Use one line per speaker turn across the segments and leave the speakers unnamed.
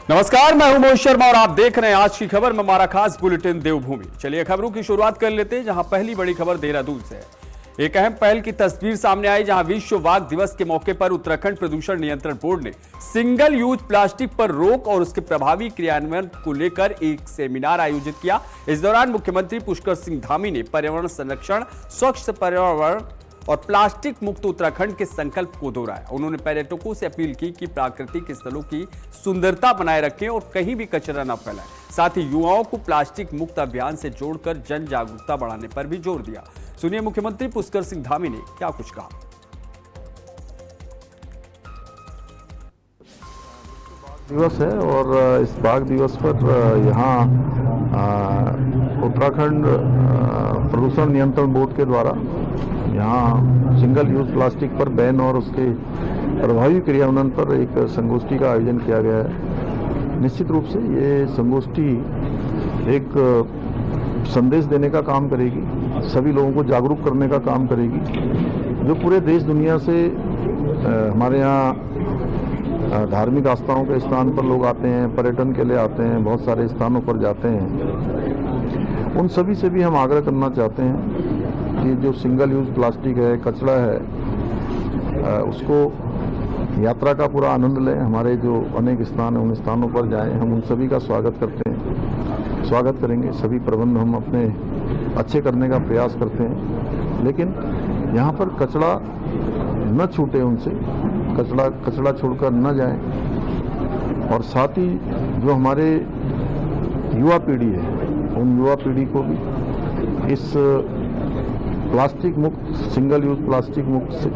नमस्कार, मैं हूं मोहित शर्मा और आप देख रहे हैं आज की खबर में हमारा खास बुलेटिन देवभूमि। चलिए खबरों की शुरुआत कर लेते हैं, जहां पहली बड़ी खबर देहरादून से है। एक अहम पहल की तस्वीर सामने आई, जहां विश्व वाघ दिवस के मौके पर उत्तराखंड प्रदूषण नियंत्रण बोर्ड ने सिंगल यूज प्लास्टिक पर रोक और उसके प्रभावी क्रियान्वयन को लेकर एक सेमिनार आयोजित किया। इस दौरान मुख्यमंत्री पुष्कर सिंह धामी ने पर्यावरण संरक्षण, स्वच्छ पर्यावरण और प्लास्टिक मुक्त उत्तराखंड के संकल्प को दोहराया। उन्होंने पर्यटकों से अपील की कि प्राकृतिक स्थलों की सुंदरता बनाए रखें और कहीं भी कचरा न फैलाएं। साथ ही युवाओं को प्लास्टिक मुक्त अभियान से जोड़कर जन जागरूकता बढ़ाने पर भी जोर दिया। सुनिए मुख्यमंत्री पुष्कर सिंह धामी ने क्या कुछ कहा।
दिवस है और इस बाघ दिवस पर यहाँ उत्तराखंड प्रदूषण नियंत्रण बोर्ड के द्वारा यहाँ सिंगल यूज प्लास्टिक पर बैन और उसके प्रभावी क्रियान्वयन पर एक संगोष्ठी का आयोजन किया गया है। निश्चित रूप से ये संगोष्ठी एक संदेश देने का काम करेगी, सभी लोगों को जागरूक करने का काम करेगी। जो पूरे देश दुनिया से हमारे यहाँ धार्मिक आस्थाओं के स्थान पर लोग आते हैं, पर्यटन के लिए आते हैं, बहुत सारे स्थानों पर जाते हैं, उन सभी से भी हम आग्रह करना चाहते हैं कि जो सिंगल यूज प्लास्टिक है, कचरा है, उसको यात्रा का पूरा आनंद लें। हमारे जो अनेक स्थान हैं उन स्थानों पर जाएं, हम उन सभी का स्वागत करते हैं, स्वागत करेंगे। सभी प्रबंध हम अपने अच्छे करने का प्रयास करते हैं, लेकिन यहाँ पर कचरा न छूटे, उनसे कचरा छोड़कर न जाएं। और साथ ही जो हमारे युवा पीढ़ी है, उन युवा पीढ़ी को भी इस प्लास्टिक मुक्त, सिंगल यूज प्लास्टिक मुक्त से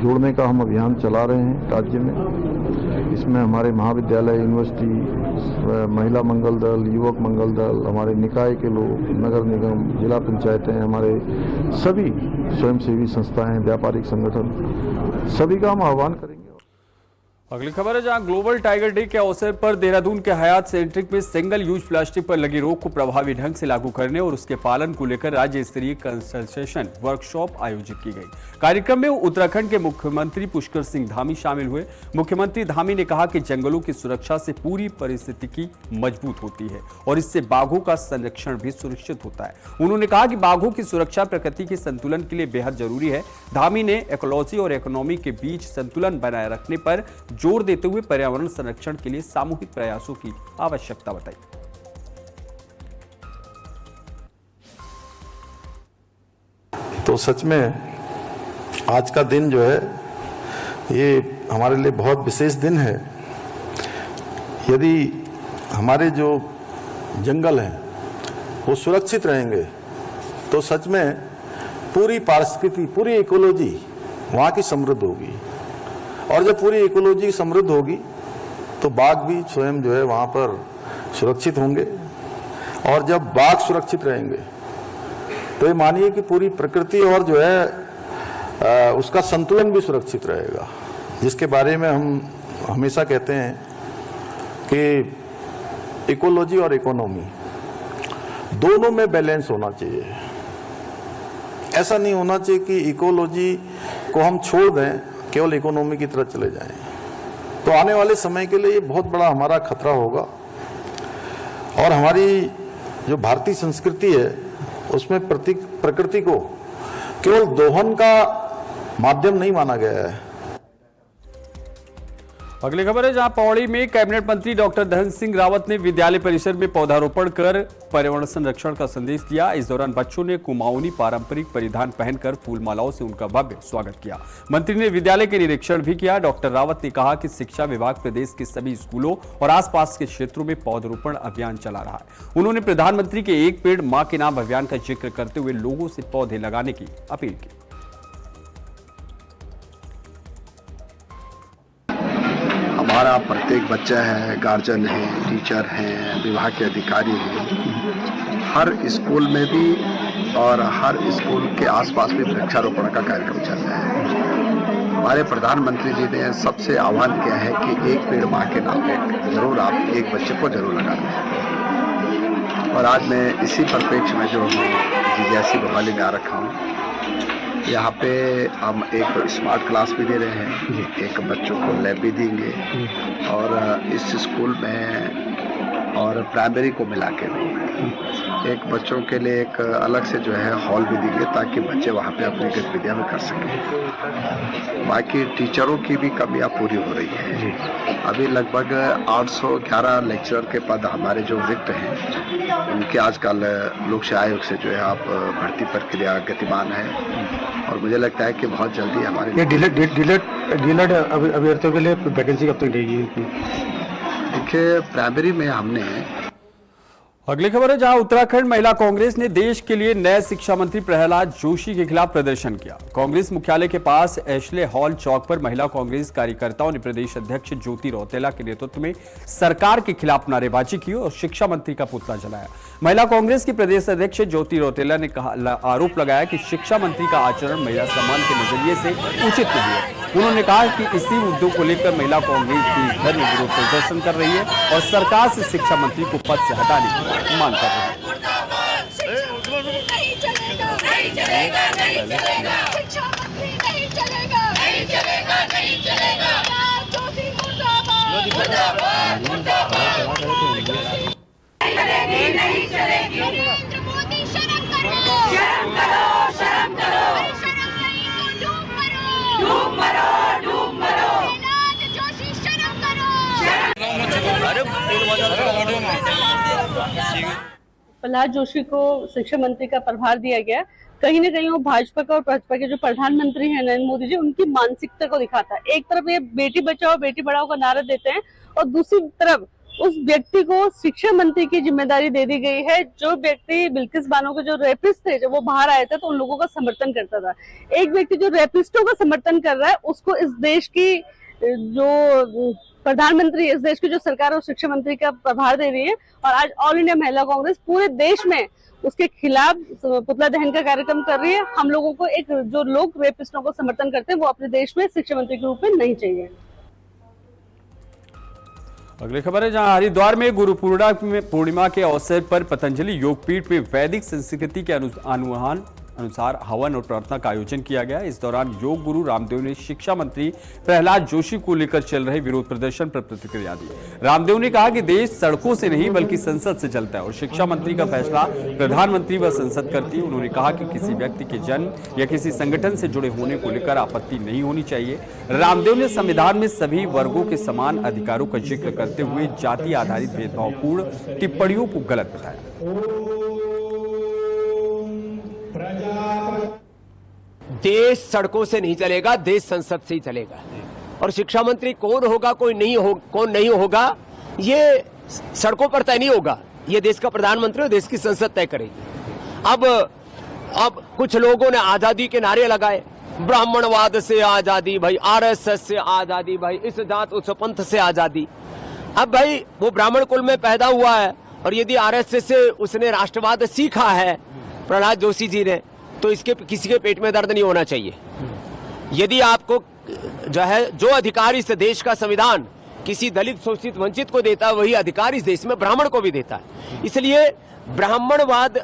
जोड़ने का हम अभियान चला रहे हैं राज्य में। इसमें हमारे महाविद्यालय, यूनिवर्सिटी, महिला मंगल दल, युवक मंगल दल, हमारे निकाय के लोग, नगर निगम, जिला पंचायतें, हमारे सभी स्वयंसेवी संस्थाएं, व्यापारिक संगठन, सभी का हम आह्वान करेंगे।
अगली खबर है, जहां ग्लोबल टाइगर डे के अवसर पर देहरादून के हयात सेंट्रिक में सिंगल यूज प्लास्टिक पर लगी रोक को प्रभावी ढंग से लागू करने और उसके पालन को लेकर राज्य स्तरीय कंसल्टेशन वर्कशॉप आयोजित की गई। कार्यक्रम में उत्तराखंड के मुख्यमंत्री पुष्कर सिंह धामी शामिल हुए। मुख्यमंत्री धामी ने कहा कि जंगलों की सुरक्षा से पूरी परिस्थितिकी मजबूत होती है और इससे बाघों का संरक्षण भी सुनिश्चित होता है। उन्होंने कहा कि बाघों की सुरक्षा प्रकृति के संतुलन के लिए बेहद जरूरी है। धामी ने इकोलॉजी और इकोनॉमी के बीच संतुलन बनाए रखने पर जोर देते हुए पर्यावरण संरक्षण के लिए सामूहिक प्रयासों की आवश्यकता बताई।
तो सच में आज का दिन जो है ये हमारे लिए बहुत विशेष दिन है। यदि हमारे जो जंगल हैं वो सुरक्षित रहेंगे तो सच में पूरी पारिस्थितिकी, पूरी इकोलॉजी वहाँ की समृद्ध होगी। और जब पूरी इकोलॉजी समृद्ध होगी तो बाघ भी स्वयं जो है वहाँ पर सुरक्षित होंगे। और जब बाघ सुरक्षित रहेंगे तो ये मानिए कि पूरी प्रकृति और जो है उसका संतुलन भी सुरक्षित रहेगा, जिसके बारे में हम हमेशा कहते हैं कि इकोलॉजी और इकोनॉमी दोनों में बैलेंस होना चाहिए। ऐसा नहीं होना चाहिए कि इकोलॉजी को हम छोड़ दें, केवल इकोनॉमी की तरफ चले जाएं। तो आने वाले समय के लिए ये बहुत बड़ा हमारा खतरा होगा। और हमारी जो भारतीय संस्कृति है उसमें प्रकृति को केवल दोहन का माध्यम नहीं माना गया है।
अगली खबर है, जहां पौड़ी में कैबिनेट मंत्री डॉक्टर धन सिंह रावत ने विद्यालय परिसर में पौधारोपण कर पर्यावरण संरक्षण का संदेश दिया। इस दौरान बच्चों ने कुमाऊनी पारंपरिक परिधान पहनकर फूल मालाओं से उनका भव्य स्वागत किया। मंत्री ने विद्यालय के निरीक्षण भी किया। डॉक्टर रावत ने कहा कि शिक्षा विभाग प्रदेश के सभी स्कूलों और आसपास के क्षेत्रों में पौधारोपण अभियान चला रहा है। उन्होंने प्रधानमंत्री के एक पेड़ मां के नाम अभियान का जिक्र करते हुए लोगों से पौधे लगाने की अपील की।
हमारा प्रत्येक बच्चा है, गार्जियन है, टीचर हैं, विभाग के अधिकारी हैं, हर स्कूल में भी और हर स्कूल के आसपास भी वृक्षारोपण का कार्यक्रम चल रहा है। हमारे प्रधानमंत्री जी ने सबसे आह्वान किया है कि एक पेड़ माँ के नाम पे जरूर आप एक बच्चे को जरूर लगाना। और आज मैं इसी परिप्रेक्ष्य में जो जिज्ञासी बवाली में आ रखा हूँ यहाँ पे हम एक स्मार्ट क्लास भी दे रहे हैं, एक बच्चों को लैब भी देंगे और इस स्कूल में और प्राइमरी को मिला के भी एक बच्चों के लिए एक अलग से जो है हॉल भी देंगे ताकि बच्चे वहाँ पे अपनी गतिविधियाँ भी कर सकें। बाकी टीचरों की भी कमियाँ पूरी हो रही है। अभी लगभग 811 लेक्चरर के पद हमारे जो रिक्त हैं उनके आजकल लोक सेवा आयोग से जो है आप भर्ती प्रक्रिया गतिमान है और मुझे लगता है कि बहुत जल्दी हमारे
डीलर अभ्यर्थियों के लिए वैकेंसी कब तक रहेगी?
देखिए प्राइमरी में हमने
अगली खबर है जहां उत्तराखंड महिला कांग्रेस ने देश के लिए नए शिक्षा मंत्री प्रहलाद जोशी के खिलाफ प्रदर्शन किया। कांग्रेस मुख्यालय के पास एशले हॉल चौक पर महिला कांग्रेस कार्यकर्ताओं ने प्रदेश अध्यक्ष ज्योति रौतेला के नेतृत्व में सरकार के खिलाफ नारेबाजी की और शिक्षा मंत्री का पुतला जलाया। महिला कांग्रेस की प्रदेश अध्यक्ष ज्योति रौतेला ने आरोप लगाया कि शिक्षा मंत्री का आचरण महिला सम्मान के नजरिए से उचित नहीं है। उन्होंने कहा कि इसी मुद्दों को लेकर महिला कांग्रेस देश भर में विरोध प्रदर्शन कर रही है और सरकार से शिक्षा मंत्री को पद से हटाने की मांग कर रही है।
प्रहलाद जोशी को शिक्षा मंत्री का प्रभार दिया गया। कहीं ना कहीं वो भाजपा का और भाजपा के जो प्रधानमंत्री हैं नरेंद्र मोदी जी उनकी मानसिकता को दिखाता है। एक तरफ ये बेटी बचाओ बेटी पढ़ाओ का नारा देते हैं और दूसरी तरफ उस व्यक्ति को शिक्षा मंत्री की जिम्मेदारी दे दी गई है जो व्यक्ति बिल्किस बानो के जो रेपिस्ट थे जब वो बाहर आए थे तो उन लोगों का समर्थन करता था। एक व्यक्ति जो रेपिस्टों का समर्थन कर रहा है उसको इस देश की जो प्रधानमंत्री इस देश की जो सरकार और शिक्षा मंत्री का प्रभार दे रही है और आज ऑल इंडिया महिला कांग्रेस पूरे देश में उसके खिलाफ पुतला दहन का कार्यक्रम कर रही है। हम लोगों को एक जो लोग रेपिस्टों को समर्थन करते हैं वो अपने देश में शिक्षा मंत्री के रूप में नहीं चाहिए।
अगली खबर है जहां हरिद्वार में गुरु पूर्णिमा के अवसर पर पतंजलि योगपीठ में वैदिक संस्कृति के अनुसार हवन और प्रार्थना का आयोजन किया गया। इस दौरान योग गुरु रामदेव ने शिक्षा मंत्री प्रहलाद जोशी को लेकर चल रहे विरोध प्रदर्शन पर प्रतिक्रिया दी। रामदेव ने कहा कि देश सड़कों से नहीं बल्कि संसद से चलता है और शिक्षा मंत्री का फैसला प्रधानमंत्री व संसद करती है। उन्होंने कहा कि किसी व्यक्ति के जन्म या किसी संगठन से जुड़े होने को लेकर आपत्ति नहीं होनी चाहिए। रामदेव ने संविधान में सभी वर्गों के समान अधिकारों का जिक्र करते हुए जाति आधारित भेदभावपूर्ण टिप्पणियों को गलत बताया।
देश सड़कों से नहीं चलेगा, देश संसद से ही चलेगा। और शिक्षा मंत्री कौन होगा कौन नहीं होगा ये सड़कों पर तय नहीं होगा, ये देश का प्रधानमंत्री और देश की संसद तय करेगी। अब कुछ लोगों ने आजादी के नारे लगाए, ब्राह्मणवाद से आजादी भाई, आरएसएस से आजादी भाई, इस जात उस पंथ से आजादी। अब भाई वो ब्राह्मण कुल में पैदा हुआ है और यदि आरएसएस से उसने राष्ट्रवाद सीखा है प्रहलाद जोशी जी ने तो इसके किसी के पेट में दर्द नहीं होना चाहिए। यदि आपको जो अधिकार इस देश का संविधान किसी दलित शोषित वंचित को देता है वही अधिकार इस देश में ब्राह्मण को भी देता है। इसलिए ब्राह्मणवाद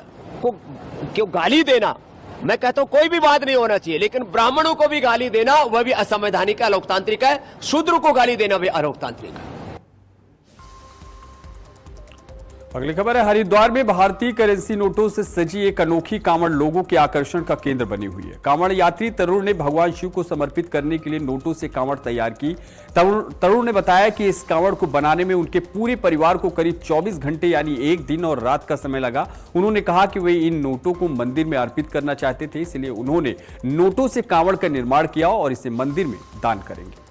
को गाली देना, मैं कहता हूं कोई भी बात नहीं होना चाहिए, लेकिन ब्राह्मणों को भी गाली देना वह भी असंवैधानिक है, अलोकतांत्रिक है। शूद्र को गाली देना भी अलोकतांत्रिक है।
अगली खबर है हरिद्वार में भारतीय करेंसी नोटों से सजी एक अनोखी कांवड़ लोगों के आकर्षण का केंद्र बनी हुई है। कांवड़ यात्री तरुण ने भगवान शिव को समर्पित करने के लिए नोटों से कांवड़ तैयार की। तरुण ने बताया कि इस कांवड़ को बनाने में उनके पूरे परिवार को करीब 24 घंटे यानी एक दिन और रात का समय लगा। उन्होंने कहा कि वे इन नोटों को मंदिर में अर्पित करना चाहते थे, इसलिए उन्होंने नोटों से कांवड़ का निर्माण किया और इसे मंदिर में दान करेंगे।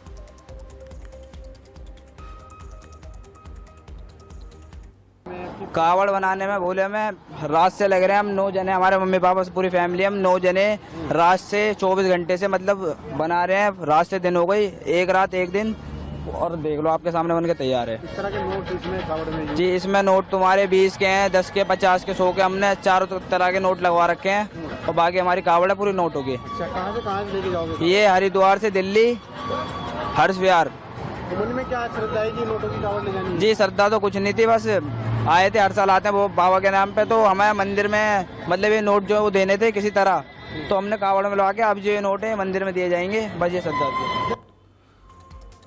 कावड़ बनाने में बोले हमें रात से लग रहे हैं। हम 9 जने, हमारे मम्मी पापा से पूरी फैमिली, हम 9 जने रात से 24 घंटे से मतलब बना रहे हैं। रात से दिन हो गई, एक रात एक दिन, और देख लो आपके सामने बन के तैयार है।
इस तरह के नोट इसमें कावड़ में
जी, इसमें नोट तुम्हारे 20 के हैं, 10 के, 50 के, 100 के, हमने चारों तरह के नोट लगवा रखे हैं और बाकी हमारी कावड़ है पूरी नोटों की।
अच्छा, कहाँ से लेके जाओगे?
ये हरिद्वार से दिल्ली, हर्ष विहार।
तो मन में क्या श्रद्धा है कि नोटों की कावड़ ले जानी?
जी, श्रद्धा तो कुछ नहीं थी, बस आए थे, हर साल आते हैं वो बाबा के नाम पे, तो हमें मंदिर में मतलब ये नोट जो वो देने थे किसी तरह, तो हमने कावड़ में लगा के अब जो ये नोट है मंदिर में दिए जाएंगे, बस ये श्रद्धा थी।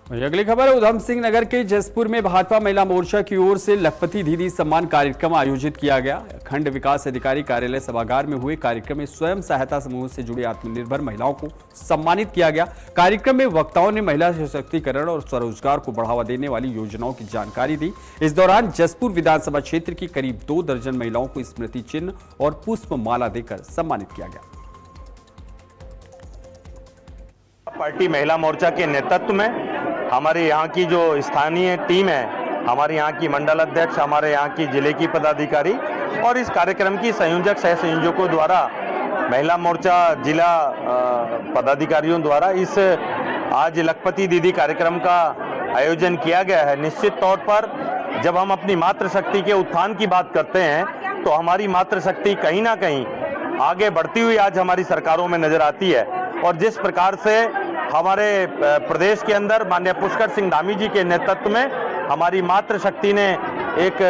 वहीं अगली खबर है, उधम सिंह नगर के जसपुर में भाजपा महिला मोर्चा की ओर से लखपति दीदी सम्मान कार्यक्रम आयोजित किया गया। खंड विकास अधिकारी कार्यालय सभागार में हुए कार्यक्रम में स्वयं सहायता समूह से जुड़ी आत्मनिर्भर महिलाओं को सम्मानित किया गया। कार्यक्रम में वक्ताओं ने महिला सशक्तिकरण और स्वरोजगार को बढ़ावा देने वाली योजनाओं की जानकारी दी। इस दौरान जसपुर विधानसभा क्षेत्र की करीब 2 दर्जन महिलाओं को स्मृति चिन्ह और पुष्प माला देकर सम्मानित किया गया।
पार्टी महिला मोर्चा के नेतृत्व में हमारे यहाँ की जो स्थानीय टीम है, हमारे यहाँ की मंडल अध्यक्ष, हमारे यहाँ की जिले की पदाधिकारी और इस कार्यक्रम की संयोजक सह संयोजकों द्वारा महिला मोर्चा जिला पदाधिकारियों द्वारा इस आज लखपति दीदी कार्यक्रम का आयोजन किया गया है। निश्चित तौर पर जब हम अपनी मातृशक्ति के उत्थान की बात करते हैं तो हमारी मातृशक्ति कहीं ना कहीं आगे बढ़ती हुई आज हमारी सरकारों में नजर आती है। और जिस प्रकार से हमारे प्रदेश के अंदर माननीय पुष्कर सिंह धामी जी के नेतृत्व में हमारी मातृशक्ति ने एक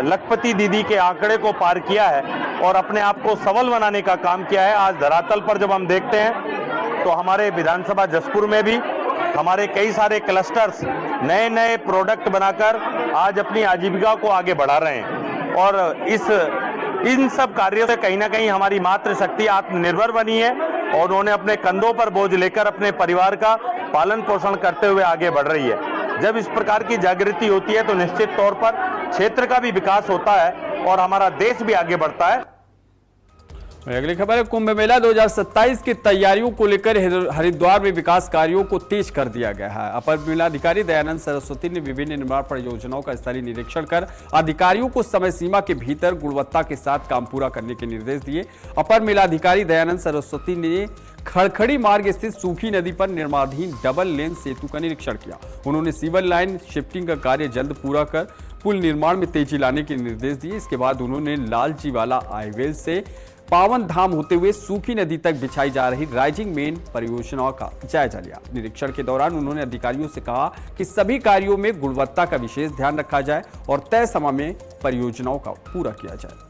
लखपति दीदी के आंकड़े को पार किया है और अपने आप को सबल बनाने का काम किया है। आज धरातल पर जब हम देखते हैं तो हमारे विधानसभा जसपुर में भी हमारे कई सारे क्लस्टर्स नए नए प्रोडक्ट बनाकर आज अपनी आजीविका को आगे बढ़ा रहे हैं और इन सब कार्यों से कहीं ना कहीं हमारी मातृशक्ति आत्मनिर्भर बनी है और उन्होंने अपने कंधों पर बोझ लेकर अपने परिवार का पालन पोषण करते हुए आगे बढ़ रही है। जब इस प्रकार की जागृति होती है तो निश्चित तौर पर क्षेत्र का भी विकास होता है और हमारा देश भी आगे बढ़ता है।
अगली खबर है, कुंभ मेला 2027 की तैयारियों को लेकर हरिद्वार में विकास कार्यों को तेज कर दिया गया है। अपर मेलाधिकारी दयानंद सरस्वती ने विभिन्न निर्माण परियोजनाओं का स्थलीय निरीक्षण कर अधिकारियों को समय सीमा के भीतर गुणवत्ता के साथ काम पूरा करने के निर्देश दिए। अपर मेलाधिकारी दयानंद सरस्वती ने खड़खड़ी मार्ग स्थित सूखी नदी पर निर्माणाधीन डबल लेन सेतु का निरीक्षण किया। उन्होंने सीवर लाइन शिफ्टिंग का कार्य जल्द पूरा कर पुल निर्माण में तेजी लाने के निर्देश दिए। इसके बाद उन्होंने लालजी वाला हाईवे से पावन धाम होते हुए सूखी नदी तक बिछाई जा रही राइजिंग मेन परियोजनाओं का जायजा लिया। निरीक्षण के दौरान उन्होंने अधिकारियों से कहा कि सभी कार्यों में गुणवत्ता का विशेष ध्यान रखा जाए और तय समय में परियोजनाओं का पूरा किया जाए।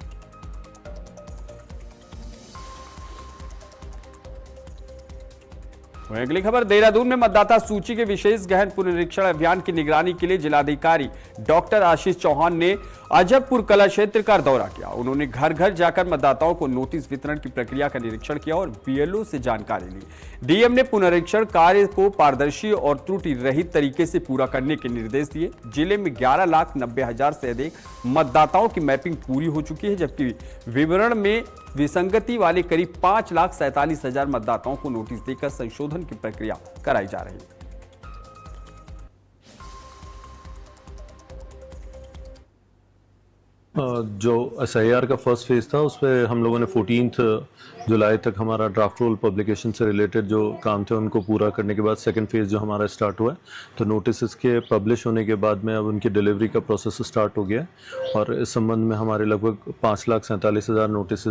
वहीं अगली खबर, देहरादून में मतदाता सूची के विशेष गहन पुनरीक्षण अभियान की निगरानी के लिए जिलाधिकारी डॉक्टर आशीष चौहान ने अजबपुर कला क्षेत्र का दौरा किया। उन्होंने घर घर जाकर मतदाताओं को नोटिस वितरण की प्रक्रिया का निरीक्षण किया और बीएलओ से जानकारी ली। डीएम ने पुनरीक्षण कार्य को पारदर्शी और त्रुटि रहित तरीके से पूरा करने के निर्देश दिए। जिले में 11,90,000 से अधिक मतदाताओं की मैपिंग पूरी हो चुकी है, जबकि विवरण में विसंगति वाले करीब 5,47,000 मतदाताओं को नोटिस देकर संशोधन की प्रक्रिया कराई जा रही है।
जो SIR का फर्स्ट फेज था उस पर हम लोगों ने 14 जुलाई तक हमारा ड्राफ्ट रोल पब्लिकेशन से रिलेटेड जो काम थे उनको पूरा करने के बाद सेकंड फेज जो हमारा स्टार्ट हुआ है, तो नोटिस के पब्लिश होने के बाद में अब उनकी डिलीवरी का प्रोसेस स्टार्ट हो गया है और इस संबंध में हमारे लगभग 5,47,000 नोटिस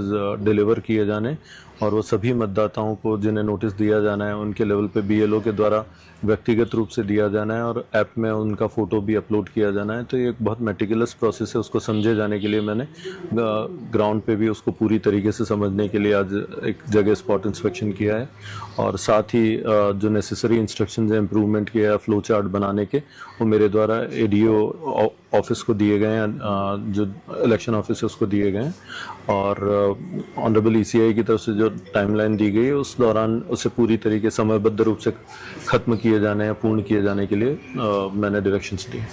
डिलीवर किए जाने और वो सभी मतदाताओं को जिन्हें नोटिस दिया जाना है उनके लेवल पे BLO के द्वारा व्यक्तिगत रूप से दिया जाना है और ऐप में उनका फ़ोटो भी अपलोड किया जाना है। तो ये एक बहुत मेटिकुलस प्रोसेस है, उसको समझे जाने के लिए मैंने ग्राउंड पे भी उसको पूरी तरीके से समझने के लिए आज एक जगह स्पॉट इंस्पेक्शन किया है और साथ ही जो नेसेसरी इंस्ट्रक्शंस हैं इम्प्रूवमेंट के या फ्लो चार्ट बनाने के वो मेरे द्वारा ADO ऑफिस को दिए गए हैं, जो इलेक्शन ऑफिस है उसको दिए गए हैं और ऑनरेबल ECI की तरफ से जो टाइमलाइन दी गई है उस दौरान उसे पूरी तरीके समयबद्ध रूप से खत्म किए जाने या पूर्ण किए जाने के लिए मैंने डायरेक्शंस दिए।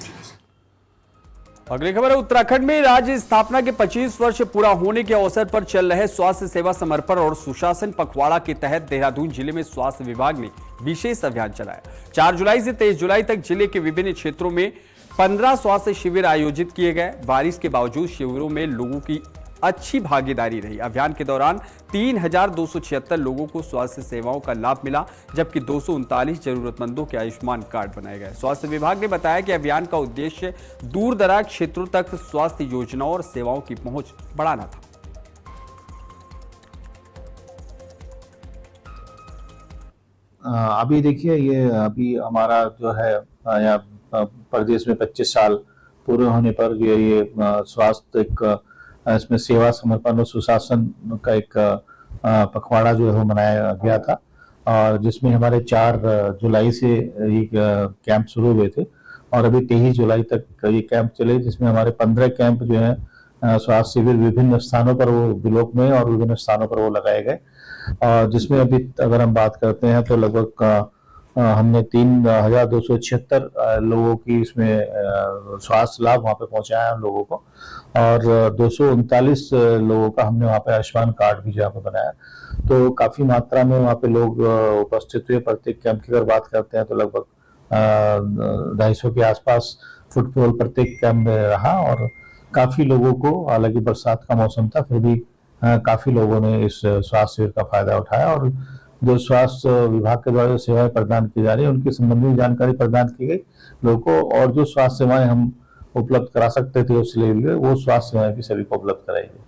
अगली खबर है, उत्तराखंड में राज्य स्थापना के 25 वर्ष पूरा होने के अवसर पर चल रहे स्वास्थ्य सेवा समर्पण और सुशासन पखवाड़ा के तहत देहरादून जिले में स्वास्थ्य विभाग ने विशेष अभियान चलाया। 4 जुलाई से 23 जुलाई तक जिले के विभिन्न क्षेत्रों में 15 स्वास्थ्य शिविर आयोजित किए गए। बारिश के बावजूद शिविरों में लोगों की अच्छी भागीदारी रही। अभियान के दौरान 3,276 लोगों को स्वास्थ्य सेवाओं का लाभ मिला, जबकि 239 जरूरतमंदों के आयुष्मान कार्ड बनाए गए। स्वास्थ्य विभाग ने बताया कि अभियान का उद्देश्य दूर दराज क्षेत्रों तक स्वास्थ्य योजनाओं और सेवाओं की पहुंच बढ़ाना था।
अभी देखिए, ये अभी हमारा जो है यहाँ प्रदेश में 25 साल पूरे होने पर ये स्वास्थ्य एक इसमें सेवा समर्पण और सुशासन का एक पखवाड़ा जो है वो मनाया गया था, और जिसमें हमारे 4 जुलाई से ये कैंप शुरू हुए थे और अभी 23 जुलाई तक ये कैंप चले, जिसमें हमारे 15 कैंप जो है स्वास्थ्य शिविर विभिन्न स्थानों पर वो ब्लॉक में और विभिन्न स्थानों पर वो लगाए गए। और जिसमें अभी अगर हम बात करते हैं तो लगभग हमने 3276 लोगों की इसमें स्वास्थ्य लाभ वहाँ पे पहुंचाया हम लोगों को, और 239 लोगों का हमने वहाँ पे आयुष्मान कार्ड भी जहाँ पे बनाया। तो काफी मात्रा में वहाँ पे लोग उपस्थित हुए। प्रत्येक कैंप की अगर बात करते हैं तो लगभग 250 के आसपास फुटफॉल प्रत्येक कैंप में रहा, और काफी लोगों को, हालांकि बरसात का मौसम था फिर भी काफी लोगों ने इस स्वास्थ्य शिविर का फायदा उठाया, और जो स्वास्थ्य विभाग के द्वारा सेवाएं प्रदान की जा रही है उनकी संबंधित जानकारी प्रदान की गई लोगों को, और जो स्वास्थ्य सेवाएं हम उपलब्ध करा सकते थे उस लिए वो स्वास्थ्य सेवाएं भी सभी को उपलब्ध कराई गई।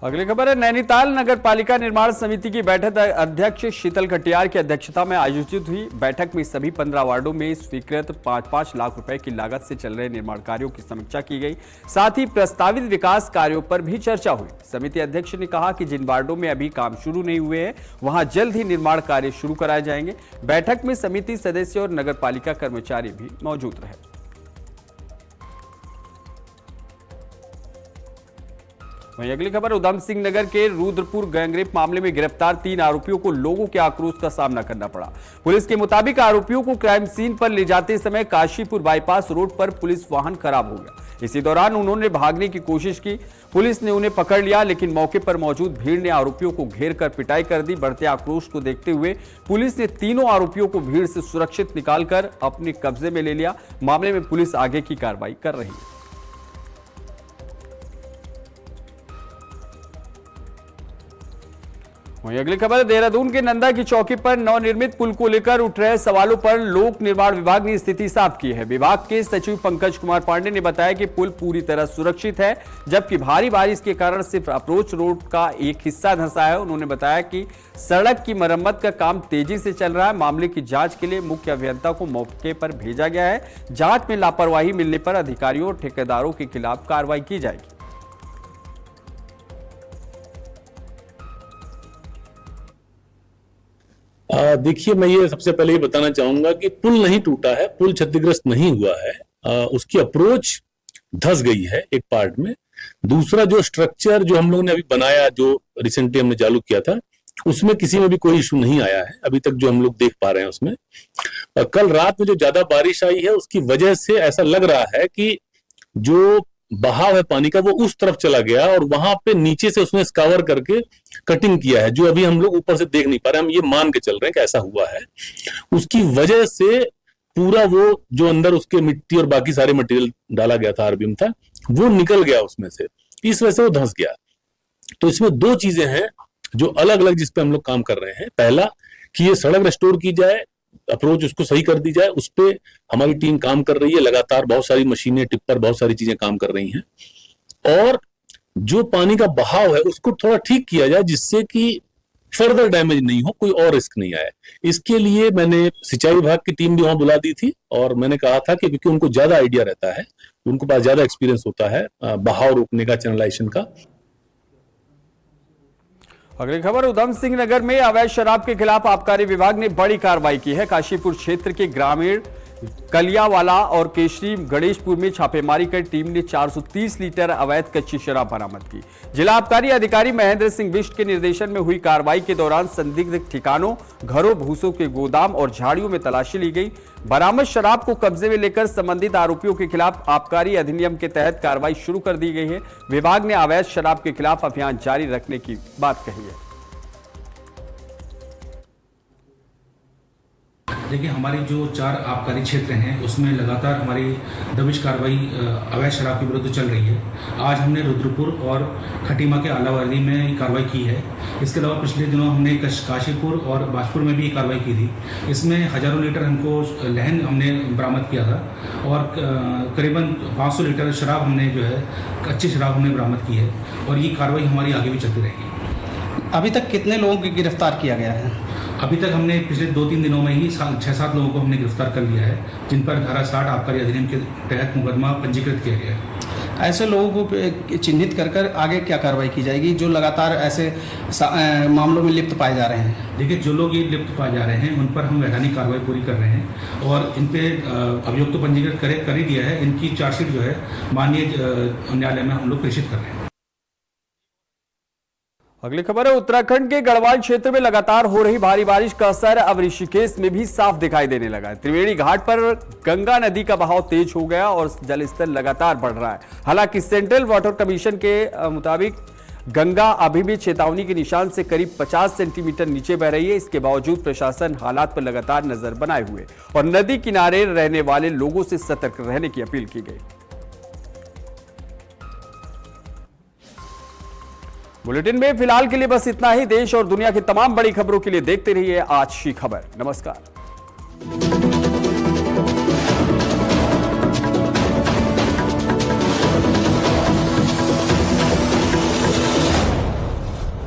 अगली खबर है, नैनीताल नगर पालिका निर्माण समिति की बैठक अध्यक्ष शीतल कटियार की अध्यक्षता में आयोजित हुई। बैठक में सभी 15 वार्डों में स्वीकृत 5-5 लाख रुपए की लागत से चल रहे निर्माण कार्यों की समीक्षा की गई। साथ ही प्रस्तावित विकास कार्यों पर भी चर्चा हुई। समिति अध्यक्ष ने कहा कि जिन वार्डों में अभी काम शुरू नहीं हुए हैं वहां जल्द ही निर्माण कार्य शुरू कराए जाएंगे। बैठक में समिति सदस्य और नगर पालिका कर्मचारी भी मौजूद रहे। वहीं अगली खबर, उधम सिंह नगर के रुद्रपुर गैंगरेप मामले में गिरफ्तार 3 आरोपियों को लोगों के आक्रोश का सामना करना पड़ा। पुलिस के मुताबिक आरोपियों को क्राइम सीन पर ले जाते समय काशीपुर बाईपास रोड पर पुलिस वाहन खराब हो गया। इसी दौरान उन्होंने भागने की कोशिश की। पुलिस ने उन्हें पकड़ लिया, लेकिन मौके पर मौजूद भीड़ ने आरोपियों को घेर कर पिटाई कर दी। बढ़ते आक्रोश को देखते हुए पुलिस ने तीनों आरोपियों को भीड़ से सुरक्षित निकालकर अपने कब्जे में ले लिया। मामले में पुलिस आगे की कार्रवाई कर रही है। वहीं अगली खबर, देहरादून के नंदा की चौकी पर नवनिर्मित पुल को लेकर उठ रहे सवालों पर लोक निर्माण विभाग ने स्थिति साफ की है। विभाग के सचिव पंकज कुमार पांडे ने बताया कि पुल पूरी तरह सुरक्षित है, जबकि भारी बारिश के कारण सिर्फ अप्रोच रोड का एक हिस्सा धंसा है। उन्होंने बताया कि सड़क की मरम्मत का काम तेजी से चल रहा है। मामले की जांच के लिए मुख्य अभियंता को मौके पर भेजा गया है। जांच में लापरवाही मिलने पर अधिकारियों और ठेकेदारों के खिलाफ कार्रवाई की जाएगी।
देखिए, मैं ये सबसे पहले ये बताना चाहूंगा कि पुल नहीं टूटा है, पुल क्षतिग्रस्त नहीं हुआ है। उसकी अप्रोच धंस गई है एक पार्ट में। दूसरा, जो स्ट्रक्चर जो हम लोगों ने अभी बनाया, जो रिसेंटली हमने चालू किया था, उसमें किसी में भी कोई इशू नहीं आया है अभी तक जो हम लोग देख पा रहे हैं उसमें। और कल रात में जो ज्यादा बारिश आई है उसकी वजह से ऐसा लग रहा है कि जो बहाव है पानी का वो उस तरफ चला गया, और वहां पे नीचे से उसने स्कावर करके कटिंग किया है, जो अभी हम लोग ऊपर से देख नहीं पा रहे। हम ये मान के चल रहे हैं कि ऐसा हुआ है। उसकी वजह से पूरा वो जो अंदर उसके मिट्टी और बाकी सारे मटेरियल डाला गया था, आरबीएम था, वो निकल गया उसमें से, इस वजह से वो धंस गया। तो इसमें 2 चीजें हैं जो अलग अलग जिस पे हम लोग काम कर रहे हैं। पहला कि ये सड़क रेस्टोर की जाए, अप्रोच उसको सही कर दी जाए, उस पे हमारी टीम काम कर रही है लगातार। बहुत सारी मशीनें, टिप्पर, बहुत सारी चीजें काम कर रही हैं। और जो पानी का बहाव है उसको थोड़ा ठीक किया जाए, जिससे कि फर्दर डैमेज नहीं हो, कोई और रिस्क नहीं आए। इसके लिए मैंने सिंचाई विभाग की टीम भी वहां बुला दी थी, और मैंने कहा था कि क्योंकि उनको ज्यादा आइडिया रहता है, उनको पास ज्यादा एक्सपीरियंस होता है बहाव रोकने का, चैनलाइजेशन का।
अगली खबर, उधम सिंह नगर में अवैध शराब के खिलाफ आबकारी विभाग ने बड़ी कार्रवाई की है। काशीपुर क्षेत्र के ग्रामीण कलियावाला और केशरी गणेशपुर में छापेमारी कर टीम ने 430 लीटर अवैध कच्ची शराब बरामद की। जिला आबकारी अधिकारी महेंद्र सिंह बिष्ट के निर्देशन में हुई कार्रवाई के दौरान संदिग्ध ठिकानों, घरों, भूसों के गोदाम और झाड़ियों में तलाशी ली गई। बरामद शराब को कब्जे में लेकर संबंधित आरोपियों के खिलाफ आबकारी अधिनियम के तहत कार्रवाई शुरू कर दी गई है। विभाग ने अवैध शराब के खिलाफ अभियान जारी रखने की बात कही है।
देखिए, हमारी जो 4 आबकारी क्षेत्र हैं उसमें लगातार हमारी दबिश कार्रवाई अवैध शराब के विरुद्ध चल रही है। आज हमने रुद्रपुर और खटीमा के आलावाली में कार्रवाई की है। इसके अलावा पिछले दिनों हमने काशीपुर और बाजपुर में भी कार्रवाई की थी। इसमें हजारों लीटर हमको लहन हमने बरामद किया था, और करीबन 500 लीटर शराब हमने जो है कच्ची शराब हमने बरामद की है, और ये कार्रवाई हमारी आगे भी चलती रहेगी।
अभी तक कितने लोगों को गिरफ्तार किया गया है?
अभी तक हमने पिछले 2-3 दिनों में ही 6-7 लोगों को हमने गिरफ्तार कर लिया है, जिन पर धारा 60 आबकारी अधिनियम के तहत मुकदमा पंजीकृत किया गया है।
ऐसे लोगों को चिन्हित कर आगे क्या कार्रवाई की जाएगी जो लगातार ऐसे मामलों में लिप्त पाए जा रहे हैं?
देखिए, जो लोग ये लिप्त पाए जा रहे हैं उन पर हम वैधानिक कार्रवाई पूरी कर रहे हैं और इन पे अभियोग तो पंजीकृत कर ही दिया है। इनकी चार्जशीट जो है माननीय न्यायालय में हम लोग प्रेषित कर रहे हैं।
अगली खबर है, उत्तराखंड के गढ़वाल क्षेत्र में लगातार हो रही भारी बारिश का असर अब ऋषिकेश में भी साफ दिखाई देने लगा है। त्रिवेणी घाट पर गंगा नदी का बहाव तेज हो गया और जलस्तर लगातार बढ़ रहा है। हालांकि सेंट्रल वाटर कमीशन के मुताबिक गंगा अभी भी चेतावनी के निशान से करीब 50 सेंटीमीटर नीचे बह रही है। इसके बावजूद प्रशासन हालात पर लगातार नजर बनाए हुए और नदी किनारे रहने वाले लोगों से सतर्क रहने की अपील की गई। बुलेटिन में फिलहाल के लिए बस इतना ही। देश और दुनिया की तमाम बड़ी खबरों के लिए देखते रहिए आज की खबर। नमस्कार।